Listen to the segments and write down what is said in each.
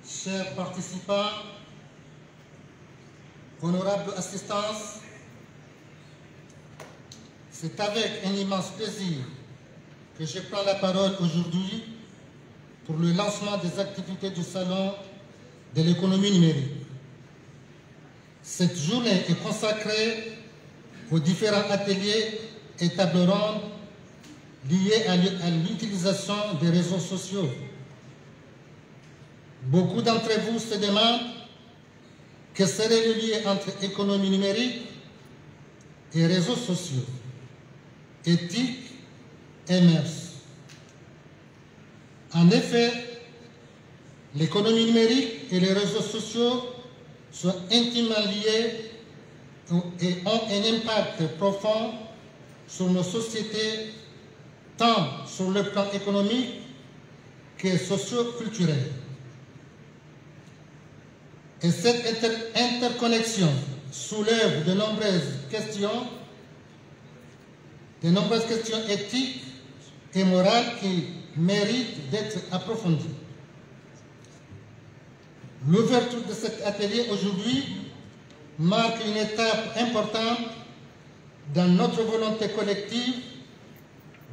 chers participants, honorable assistance, c'est avec un immense plaisir que je prends la parole aujourd'hui pour le lancement des activités du Salon de l'économie numérique. Cette journée est consacrée aux différents ateliers et tables rondes liés à l'utilisation des réseaux sociaux. Beaucoup d'entre vous se demandent quel serait le lien entre économie numérique et réseaux sociaux, éthique et mœurs. En effet, l'économie numérique et les réseaux sociaux sont intimement liés et ont un impact profond sur nos sociétés, tant sur le plan économique que socio-culturel. Et cette interconnexion soulève de nombreuses questions éthiques et morales qui méritent d'être approfondies. L'ouverture de cet atelier aujourd'hui marque une étape importante dans notre volonté collective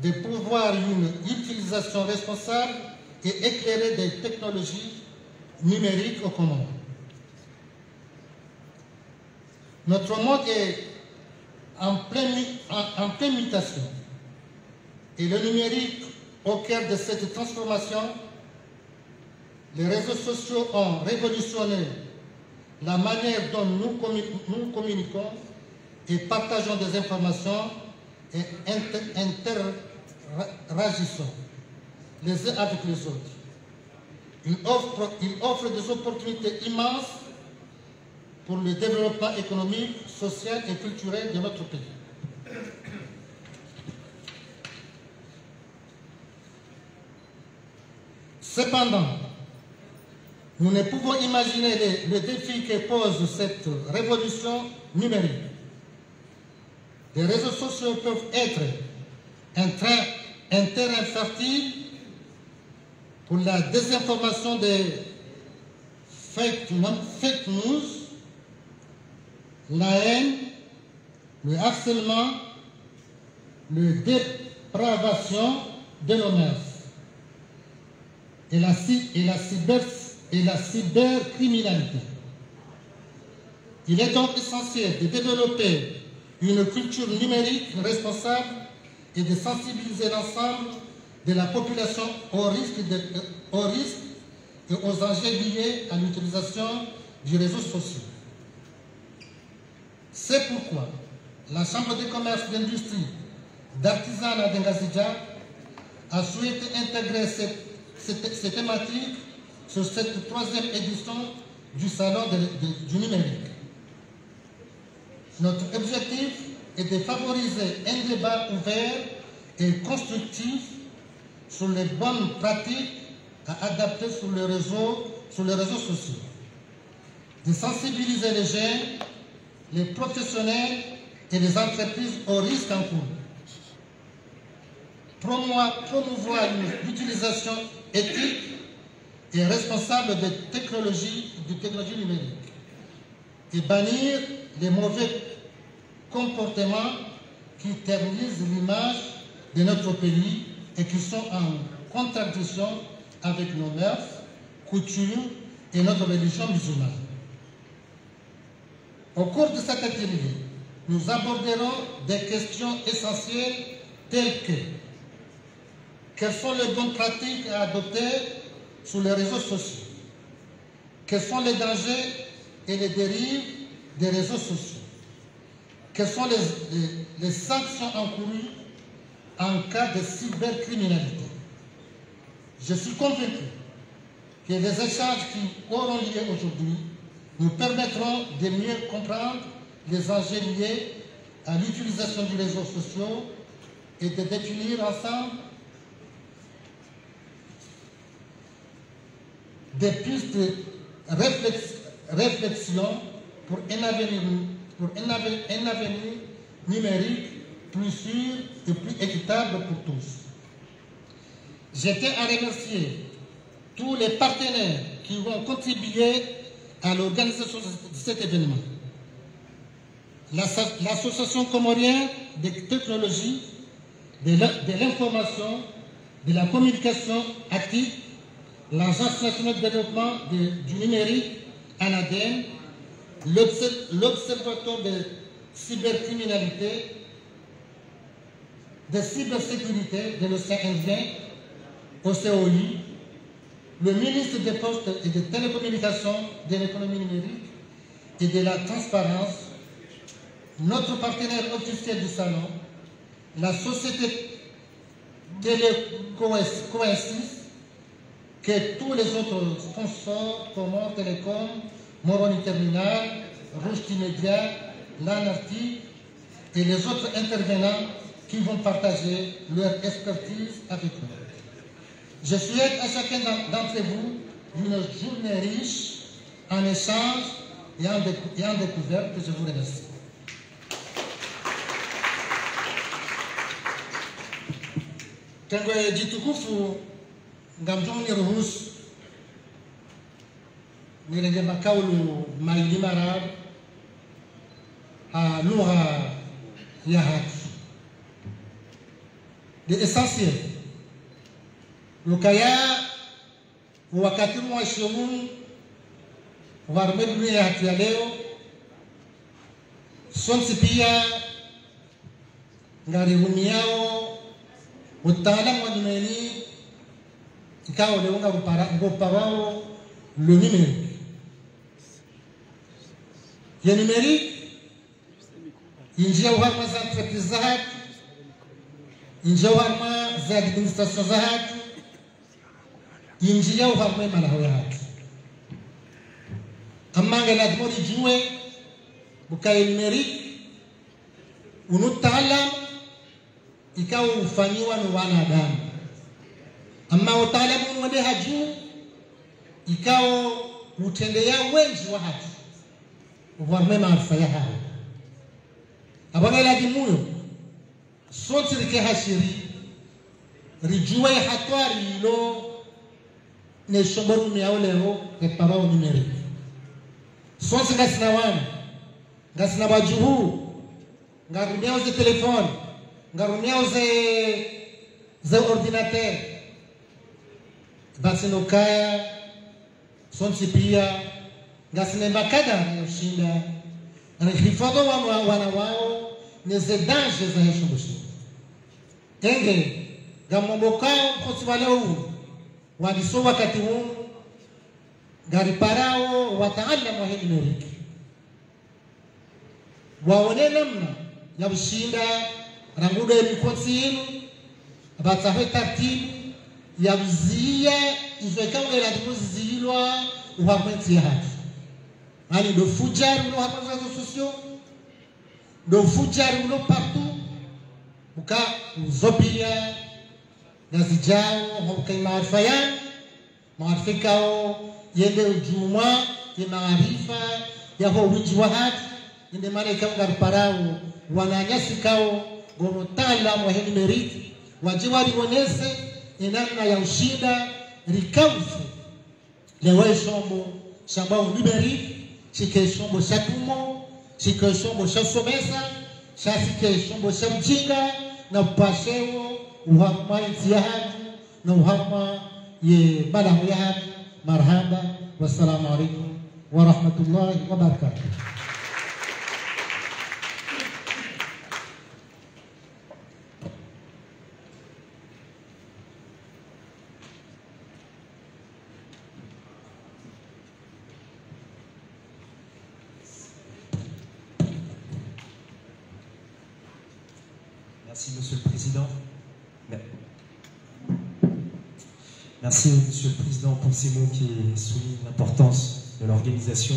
de pouvoir une utilisation responsable et éclairée des technologies numériques au commun. Notre monde est en pleine mutation et le numérique au cœur de cette transformation. Les réseaux sociaux ont révolutionné la manière dont nous communiquons et partageons des informations et interagissons les uns avec les autres. Ils offrent des opportunités immenses pour le développement économique, social et culturel de notre pays. Cependant, nous ne pouvons imaginer le défi que pose cette révolution numérique. Les réseaux sociaux peuvent être un terrain fertile pour la désinformation des fake news, la haine, le harcèlement, la dépravation de nos mœurs et la cybercriminalité. Il est donc essentiel de développer une culture numérique responsable et de sensibiliser l'ensemble de la population aux risques et aux enjeux liés à l'utilisation du réseau social. C'est pourquoi la Chambre de commerce, d'industrie, d'artisanat d'Ngazidja a souhaité intégrer ces thématiques sur cette troisième édition du Salon du numérique. Notre objectif est de favoriser un débat ouvert et constructif sur les bonnes pratiques à adapter sur les réseaux sociaux, de sensibiliser les jeunes, les professionnels et les entreprises aux risques en cours, promouvoir une utilisation éthique et responsable des technologies numériques et bannir les mauvais comportements qui ternissent l'image de notre pays et qui sont en contradiction avec nos mœurs, coutumes et notre religion musulmane. Au cours de cet atelier, nous aborderons des questions essentielles telles que quelles sont les bonnes pratiques à adopter sur les réseaux sociaux, quels sont les dangers et les dérives des réseaux sociaux, quelles sont les sanctions encourues en cas de cybercriminalité. Je suis convaincu que les échanges qui auront lieu aujourd'hui nous permettront de mieux comprendre les enjeux liés à l'utilisation des réseaux sociaux et de définir ensemble des pistes de réflexion pour un avenir numérique plus sûr et plus équitable pour tous. Je tiens à remercier tous les partenaires qui vont contribuer à l'organisation de cet événement. L'Association comorienne des technologies, de l'information, de la communication active, l'Agence nationale de développement du numérique, ANADEN, l'Observatoire de cybercriminalité, de cybersécurité de l'océan Indien, OCOI, le ministre des Postes et des Télécommunications, de l'économie numérique et de la transparence, notre partenaire officiel du salon, la société Télécoïnsis, que tous les autres sponsors, Comores Télécom, Moroni Terminal, Rouge Media, l'Anarty et les autres intervenants qui vont partager leur expertise avec nous. Je souhaite à chacun d'entre vous une journée riche en échanges et en découverte. Je vous remercie. Tengwe jitukufu ngamjoni ruhusu nirenge makaulu maili marab ha lugha ya hatu de essentiel lukaya wakati wa shumun warme dunia hatu ya leo sonsi pia ngari uniao utaalamu wa numeri ikawa leo ngopawao le numérique. Le numérique, il y a des entreprises, il y a des administrations, il y a des malheurs. Amanga la demande jouer, bukai numérique, unutaalamu ikawa ufanyiwa na wanadamu. Ama utaalamu wende haju ikawa utendea wengi wa hatu uwarme maarifa ya hao abanga la dimuyo soti rike hashiri rijue hatwari ilo ne shoboru miaoleo eparao numerique soti ngasina wana ngasina wajuhu ngarumiao ze telefone ngarumiao ze ordinateur basi nokaya sonsi pia ngasinemba kada ushinda rihifadho wana wao neze danje za heshimbushi tenge gamombokao kotsivaleo wadiso wakati huu gariparao wataalamu wa numerique waone namna ya ushinda rangudo ya mikotsi yenu abatahe tartibu ya uzia izweka ngela dimuzilwa uhamenti ya hatu ani do fujar ulo hapa réseaux sociaux do fujar ulo partout uka uzopia nazijao hokai maarifa ya maarifa kao yende ujuma ya maarifa ya ho winji wa hatu yende mane kao ngariparao wananyasi kao gomo taalamu wa numerique wajiwari wonese inamna ya ushinda rikaufu lewe shombo shambao numerique chike shombo shatumo chike shombo shasomesa shasike shombo shamjinga na upashewo uhama intiyahadu na uhama ye balahu yahadu marhaba wassalamu alaikum wa rahmatullahi wa barakatuh. Merci Monsieur le Président. Merci Monsieur le Président pour ces mots qui soulignent l'importance de l'organisation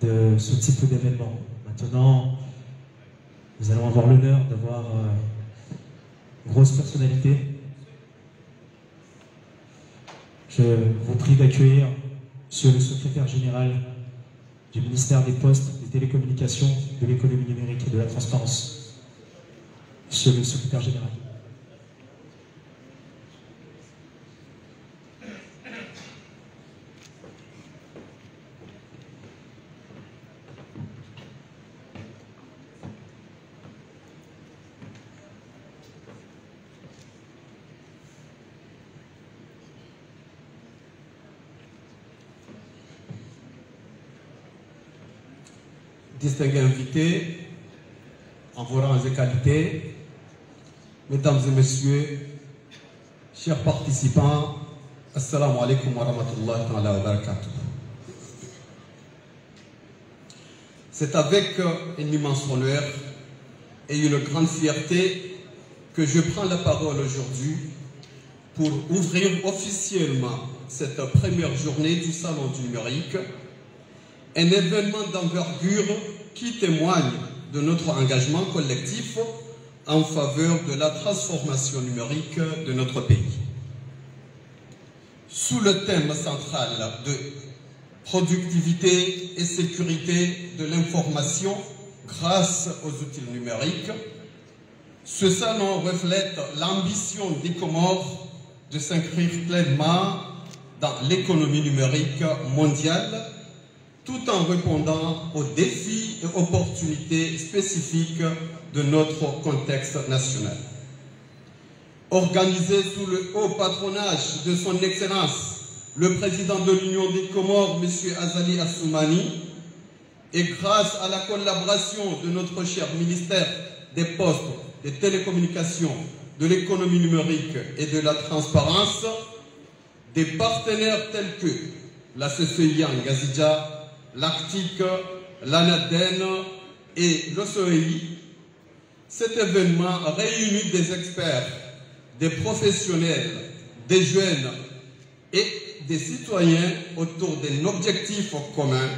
de ce type d'événement. Maintenant, nous allons avoir l'honneur d'avoir une grosse personnalité. Je vous prie d'accueillir Monsieur le Secrétaire Général du ministère des Postes, des Télécommunications, de l'économie numérique et de la transparence. Monsieur le Secrétaire Général. distingués invités, en vos rangs et qualités, mesdames et messieurs, chers participants, assalamu alaikum wa rahmatullahi wa barakatuh. C'est avec un immense honneur et une grande fierté que je prends la parole aujourd'hui pour ouvrir officiellement cette première journée du Salon du numérique, un événement d'envergure qui témoigne de notre engagement collectif en faveur de la transformation numérique de notre pays. Sous le thème central de productivité et sécurité de l'information grâce aux outils numériques, ce salon reflète l'ambition des Comores de s'inscrire pleinement dans l'économie numérique mondiale tout en répondant aux défis et opportunités spécifiques de notre contexte national. Organisé sous le haut patronage de son Excellence, le président de l'Union des Comores, M. Azali Assoumani, et grâce à la collaboration de notre cher ministère des Postes, des Télécommunications, de l'économie numérique et de la transparence, des partenaires tels que la CCI Ngazidja, l'Arctique, l'ANADEN et l'OCEI, cet événement réunit des experts, des professionnels, des jeunes et des citoyens autour d'un objectif commun,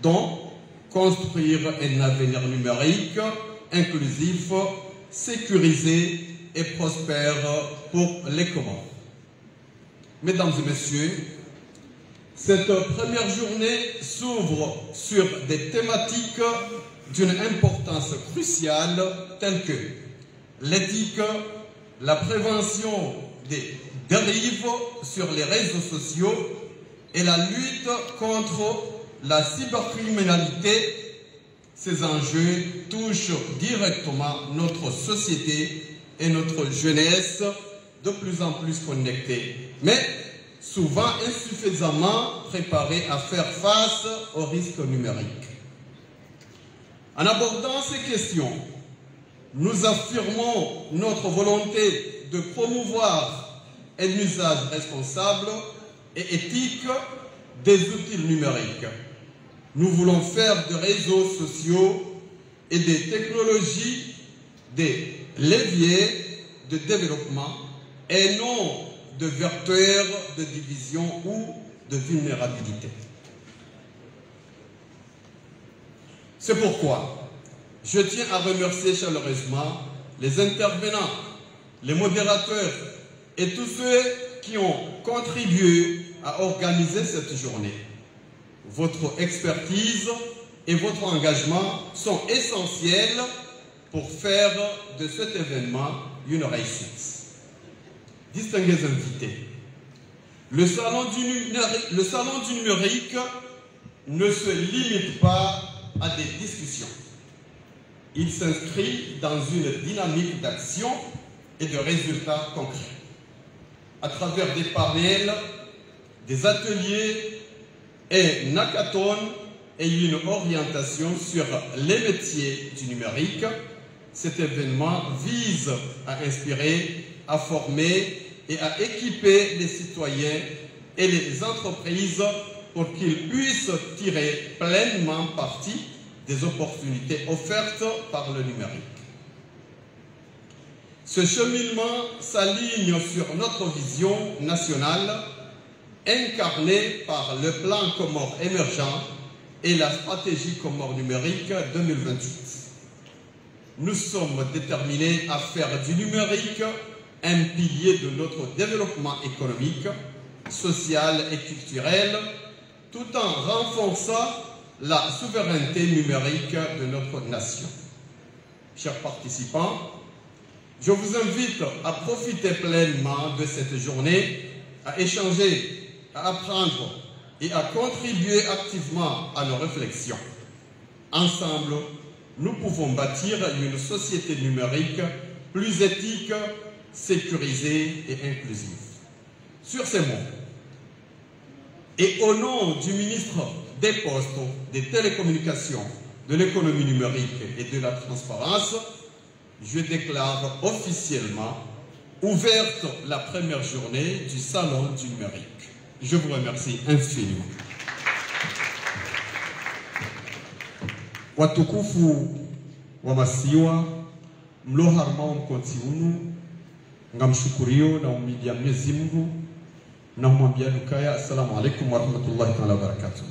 dont construire un avenir numérique inclusif, sécurisé et prospère pour les Comores. Mesdames et messieurs, cette première journée s'ouvre sur des thématiques d'une importance cruciale telles que l'éthique, la prévention des dérives sur les réseaux sociaux et la lutte contre la cybercriminalité. Ces enjeux touchent directement notre société et notre jeunesse de plus en plus connectée, mais souvent insuffisamment préparée à faire face aux risques numériques. En abordant ces questions, nous affirmons notre volonté de promouvoir un usage responsable et éthique des outils numériques. Nous voulons faire des réseaux sociaux et des technologies des leviers de développement et non de vecteurs de division ou de vulnérabilité. C'est pourquoi je tiens à remercier chaleureusement les intervenants, les modérateurs et tous ceux qui ont contribué à organiser cette journée. Votre expertise et votre engagement sont essentiels pour faire de cet événement une réussite. Distingués invités, le salon du numérique ne se limite pas à des discussions. Il s'inscrit dans une dynamique d'action et de résultats concrets. À travers des panels, des ateliers et un hackathon et une orientation sur les métiers du numérique, cet événement vise à inspirer, à former et à équiper les citoyens et les entreprises pour qu'ils puissent tirer pleinement parti des opportunités offertes par le numérique. Ce cheminement s'aligne sur notre vision nationale incarnée par le plan Comores émergent et la stratégie Comores numérique 2028. Nous sommes déterminés à faire du numérique un pilier de notre développement économique, social et culturel, tout en renforçant la souveraineté numérique de notre nation. Chers participants, je vous invite à profiter pleinement de cette journée, à échanger, à apprendre et à contribuer activement à nos réflexions. Ensemble, nous pouvons bâtir une société numérique plus éthique, sécurisée et inclusive. Sur ces mots, et au nom du ministre des Postes, des Télécommunications, de l'économie numérique et de la transparence, je déclare officiellement ouverte la première journée du Salon du numérique. Je vous remercie infiniment. Watukufu wa masiwa mlo harma mkonti unu ngamshukurio na umidia Mwenyezi Mungu na kumwambia Lukaya assalamu alaikum wa rahmatullahi ta'ala wa barakatuh.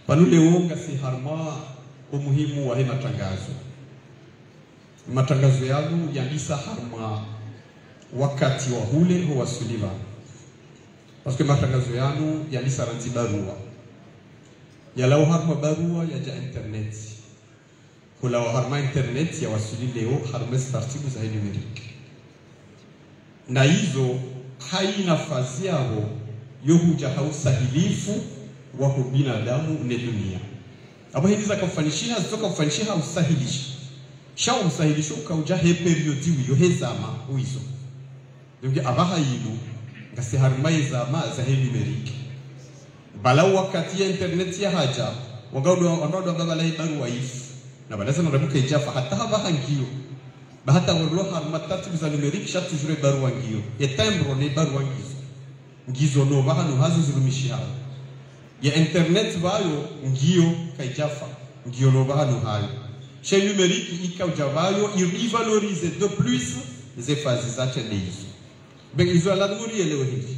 Panule wonga si harma umuhimu wa matangazo. Matangazo yangu yalisa harma wakati wa hule huwa suliva. Paske matangazo yangu yalisa ranti barua. Yalau harma barua yaja internet. Kula harma internet ya wasuli leo harma startibu za numeriki. Na hizo haina fazi yao yohuja hausahilifu wako binadamu ne dunia. Abo hindi za kufanishia zitoka kufanishia usahilishi. Shao usahilisho ukauja he periodi wiyo he zama uizo. Ndio abaha yilu ngasi harma zama za he numeriki. Bala wakati ya internet ya haja wangaudo bala he barua ifu na balaza narabuka ijafa hata abaha ngio bahata warlo harma tartibu za numeriki shatu jure barua ngio etembro ne barua ngizo no baha no hazo zirumishi hao ya internet bayo ngio kaijafa ngio no baha no hayo chez numérique ikaujabayo irivalorize de plus les phases za cheneizo ben izo la muri elewe hivi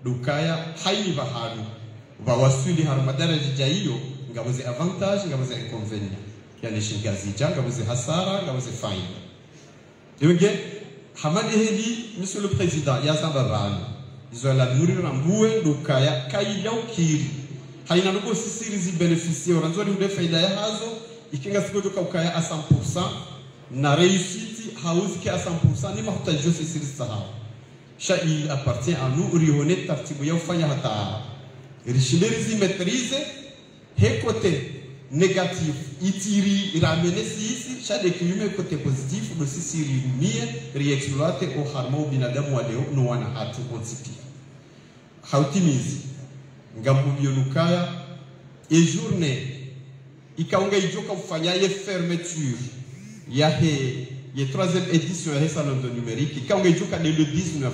dukaya haini bahanu bawasuli harma daraja jaiyo ngabuze avantage ngabuze inconvénient yani shingazi ngabuze hasara ngabuze faida yenge hamadi heli monsieur le président ya sambabana izo la muri rambuwe dukaya kaida ukiri haina nuko sisiri zi beneficier oranzori ude faida ya hazo ikinga siku joka ukaya a 100% na réussite hauzike a 100% ni mahuta jose siri sahaba sha il appartient à nous rihone tartibu ya ufanya hata rishilerizi maîtrise he côté négatif itiri ramener sisi sha décliner côté positif do sisi rimie réexploiter au harmo binadamu wa leo no wana hatu konsipi hautimizi ngambu yonukaya et journée ikaunga ijoka kufanya ye fermeture ya he ye 3e édition ya salon de numérique ikaunga ijoka le 19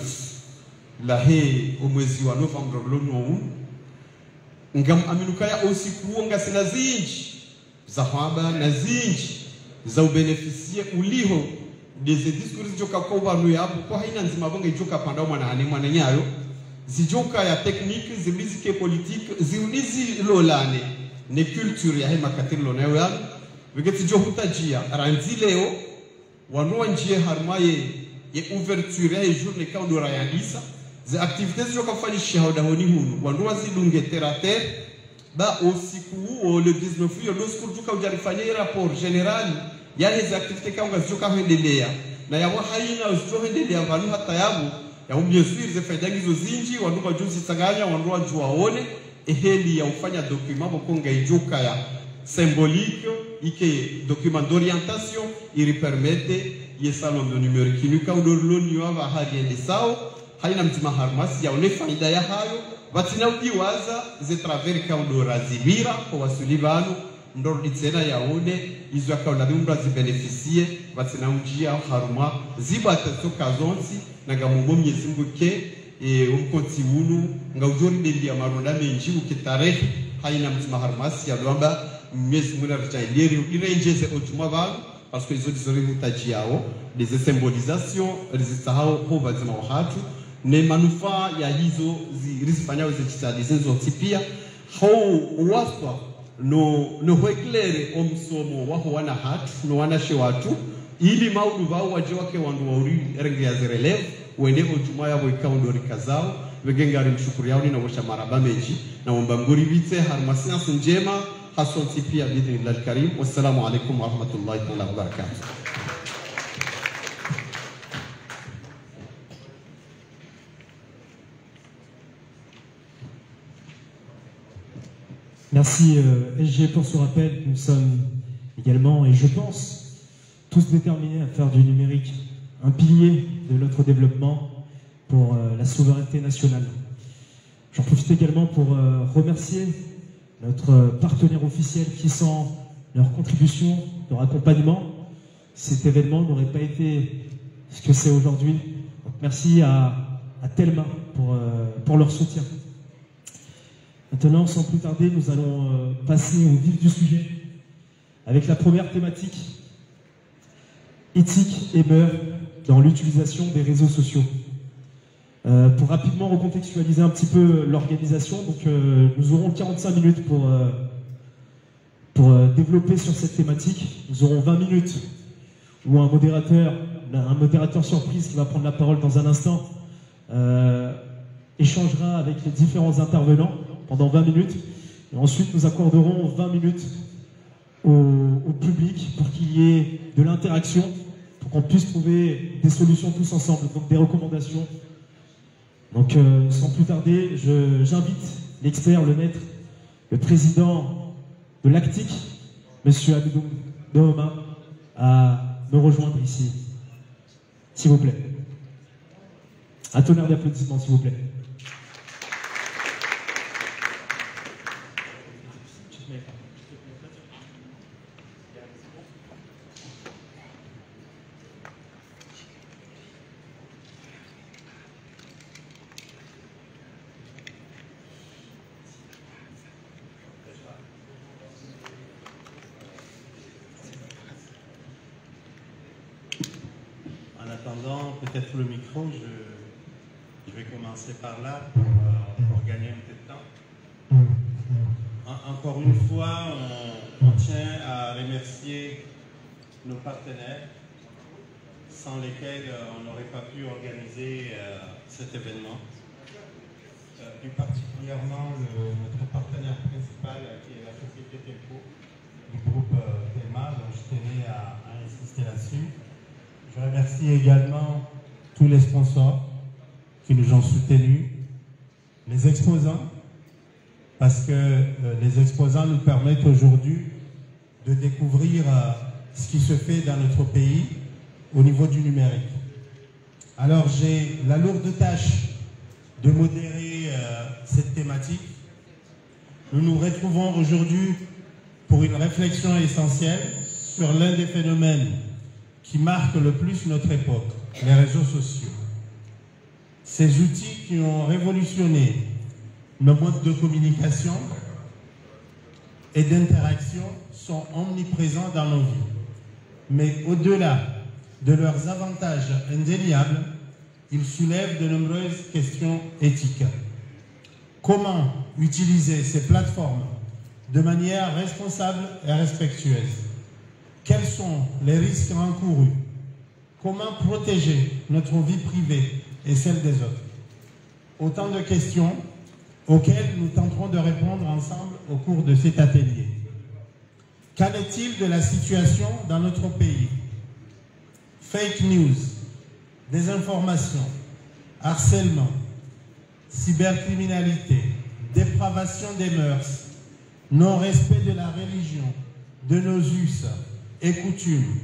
la he au mwezi wa Novembre lono ngam aminukaya aussi kuonga sina zinji za haba na zinji za ubeneficie uliho des discours joka kwa banu yapo kwa haina nzima bonga ijoka panda mwana hane mwana nyayo zijoka ya technique zibizike politique ziulizi lolane ne culture ya hema katilo na yawe wigeti johuta jia ranzi leo wanua njie harmaye ye ouverture ya journée kaundo rayandisa ze activités joka fani shahoda honi hunu wanua zidunge terre ba usiku huo le 19 yo lorsque tuka ujarifanyia rapport general ya hizo activités kaunga joka hendelea na yawa haina usijo hendelea vanu hata yabu ya umjesiri ze faida hizo zinji wanua juzi saganya wanua juaone eheli ya ufanya document bokonga ijuka ya symbolique ike document d'orientation il permette ye salon de numérique nuka udorloni wa hali ende sao haina mtima harmasi ya une faida ya hayo batina udiwaza ze travers ka udorazibira kwa wasulibano ndordi tena yaone izo akaona bimba zibeneficie batina ujia haruma zibata tokazonsi na gamungo Mwenyezi Mungu ke umkonti unu ngaujori dendi ya maronda menji ukitarehe haina mtima harmasi ya lwamba Mwenyezi Mungu aritailieri irenjeze otuma balo parce que les autres ont taji yao des symbolisations rezisahao kwa bazima wahatu ne manufaa ya hizo zilizofanywa zikitadizo tipia hao waswa no hweklere omsomo waho wana hatu no wana shewatu ili maudu vao waje wake wandu wauri rengi ya zerelevu wende ojuma yabo ikaundori kazao wegengari mshukuri yao na washa maraba meji na wamba mguri vite harmasiansi njema hasonti pia bidhni al-karim. Wassalamu alaikum wa rahmatullahi wa barakatuh. Merci SG pour ce rappel. Nous sommes également, et je pense, tous déterminés à faire du numérique un pilier de notre développement pour la souveraineté nationale. J'en profite également pour remercier notre partenaire officiel qui, sans leur contribution, leur accompagnement, cet événement n'aurait pas été ce que c'est aujourd'hui. Donc merci à Telma pour leur soutien. Maintenant, sans plus tarder, nous allons passer au vif du sujet avec la première thématique, éthique et mœurs dans l'utilisation des réseaux sociaux. Pour rapidement recontextualiser un petit peu l'organisation, donc nous aurons 45 minutes pour développer sur cette thématique. Nous aurons 20 minutes où un modérateur surprise qui va prendre la parole dans un instant échangera avec les différents intervenants pendant 20 minutes. Et ensuite, nous accorderons 20 minutes au public pour qu'il y ait de l'interaction, pour qu'on puisse trouver des solutions tous ensemble, donc des recommandations. Donc, sans plus tarder, j'invite l'expert, le maître, le président de l'ACTIC, M. Abidou Dohoma, à me rejoindre ici, s'il vous plaît. Un tonnerre d'applaudissements, s'il vous plaît. Peut-être le micro, je vais commencer par là pour gagner un peu de temps. Encore une fois, on tient à remercier nos partenaires sans lesquels on n'aurait pas pu organiser cet événement. Plus particulièrement notre partenaire principal qui est la société Telco du groupe Telma, donc je tenais à insister là-dessus. Je remercie également tous les sponsors qui nous ont soutenus, les exposants, parce que les exposants nous permettent aujourd'hui de découvrir ce qui se fait dans notre pays au niveau du numérique. Alors j'ai la lourde tâche de modérer cette thématique. Nous nous retrouvons aujourd'hui pour une réflexion essentielle sur l'un des phénomènes qui marquent le plus notre époque, les réseaux sociaux. Ces outils qui ont révolutionné nos modes de communication et d'interaction sont omniprésents dans nos vies. Mais au-delà de leurs avantages indéniables, ils soulèvent de nombreuses questions éthiques. Comment utiliser ces plateformes de manière responsable et respectueuse? Quels sont les risques encourus? Comment protéger notre vie privée et celle des autres? Autant de questions auxquelles nous tenterons de répondre ensemble au cours de cet atelier. Qu'en est-il de la situation dans notre pays? Fake news, désinformation, harcèlement, cybercriminalité, dépravation des mœurs, non-respect de la religion, de nos us et coutumes,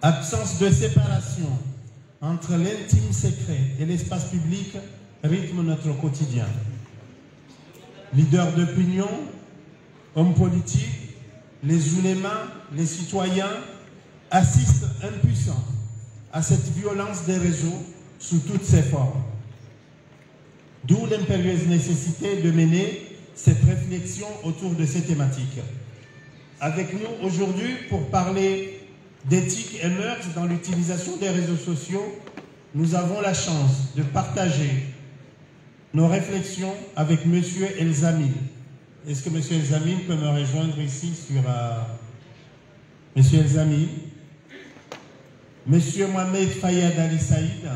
absence de séparation entre l'intime secret et l'espace public rythme notre quotidien. Leaders d'opinion, hommes politiques, les oulémas, les citoyens assistent impuissants à cette violence des réseaux sous toutes ses formes. D'où l'impérieuse nécessité de mener cette réflexion autour de ces thématiques. Avec nous aujourd'hui pour parler d'éthique et mœurs dans l'utilisation des réseaux sociaux, nous avons la chance de partager nos réflexions avec M. Elzamil. Est-ce que M. Elzamil peut me rejoindre ici sur... M. Elzamil, M. Mohamed Fayad Ali Saïd,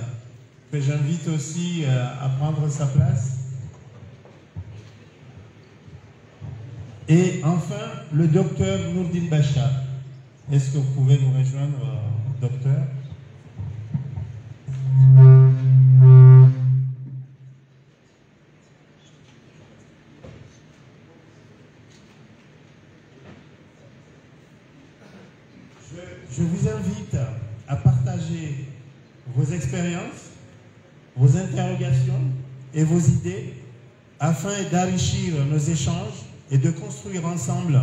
que j'invite aussi à prendre sa place. Et enfin, le docteur Nourdine Bachar. Est-ce que vous pouvez nous rejoindre, docteur? Je vous invite à partager vos expériences, vos interrogations et vos idées afin d'enrichir nos échanges et de construire ensemble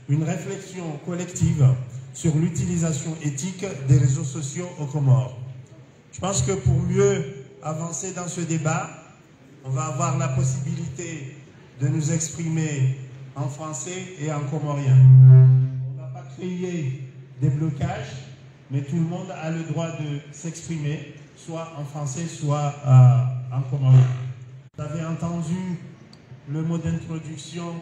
une réflexion collective sur l'utilisation éthique des réseaux sociaux aux Comores. Je pense que pour mieux avancer dans ce débat, on va avoir la possibilité de nous exprimer en français et en comorien. On ne va pas créer des blocages, mais tout le monde a le droit de s'exprimer, soit en français, soit en comorien. Vous avez entendu le mot d'introduction